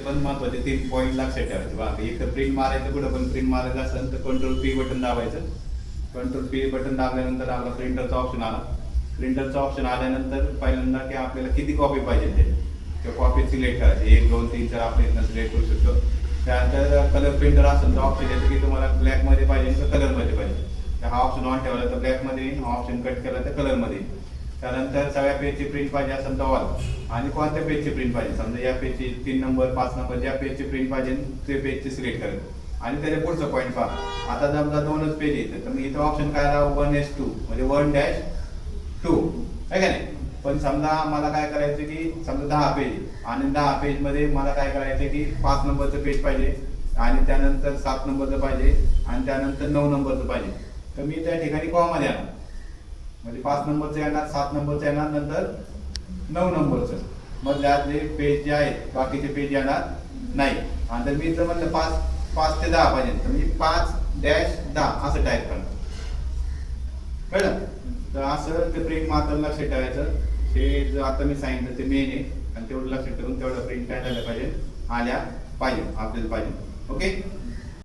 ते पण महत्वाचे 3 पॉईंट लक्षात ठेवायचे बघा. एक तर प्रिंट मारायचं, कुठं पण प्रिंट मारायचं असेल तर कंट्रोल पी बटन दाबायचं. कंट्रोल पी बटन दाबल्यानंतर आपला प्रिंटरचा ऑप्शन आला. प्रिंटरचा ऑप्शन आल्यानंतर पहिल्यांदा की आपल्याला किती कॉपी पाहिजे त्या कॉपी सिलेक्ट करायची. 1 2 3 4 आपण इथं सिलेक्ट करू शकतो. त्यानंतर कलर प्रिंटर असेल तर ऑप्शन येतं की तुम्हाला ब्लॅकमध्ये पाहिजे का कलरमध्ये पाहिजे. तर हा ऑप्शन ऑन ठेवला तर ब्लॅकमध्ये येईल, हा ऑप्शन कट केला तर कलरमध्ये येईल. त्यानंतर सगळ्या पेजची प्रिंट पाहिजे असेल तर ऑल, आणि कोणत्या पेजची प्रिंट पाहिजे, समजा या पेजची 3 नंबर 5 नंबर ज्या पेजची प्रिंट पाहिजे ते पेजची सिलेक्ट करायचं. आणि त्याच्या पुढचं पॉईंट पहा. आता समजा 2च पेज येतं तर मी इथं ऑप्शन काय आला 1:2 म्हणजे 1-2 आहे का नाही. पण समजा मला काय करायचं की समजा 10 पेज आणि 10 पेज मध्ये मला काय करायचं की 5 नंबरचं पेज पाहिजे आणि त्यानंतर 7 नंबरचं पाहिजे आणि त्यानंतर 9 नंबरचं पाहिजे. तर मी त्या ठिकाणी कॉमामध्ये येणार, म्हणजे 5 नंबरचं येणार, 7 नंबरचं येणार, नंतर 9 नंबरचं. मग त्यातले पेज जे आहेत बाकीचे पेज येणार नाही. आणि तर मी जर म्हणलं 5 ते 10 पाहिजे तर मी 5-10 असं टाईप करणार. कळलं. तर असं ते प्रिंट मात्र लक्षात ठेवायचं. हे जर आता मी सांगितलं ते मेन आहे आणि तेवढं लक्षात ठेवून तेवढं प्रिंट काय झालं पाहिजे, आल्या पाहिजे आपल्याला पाहिजे. ओके.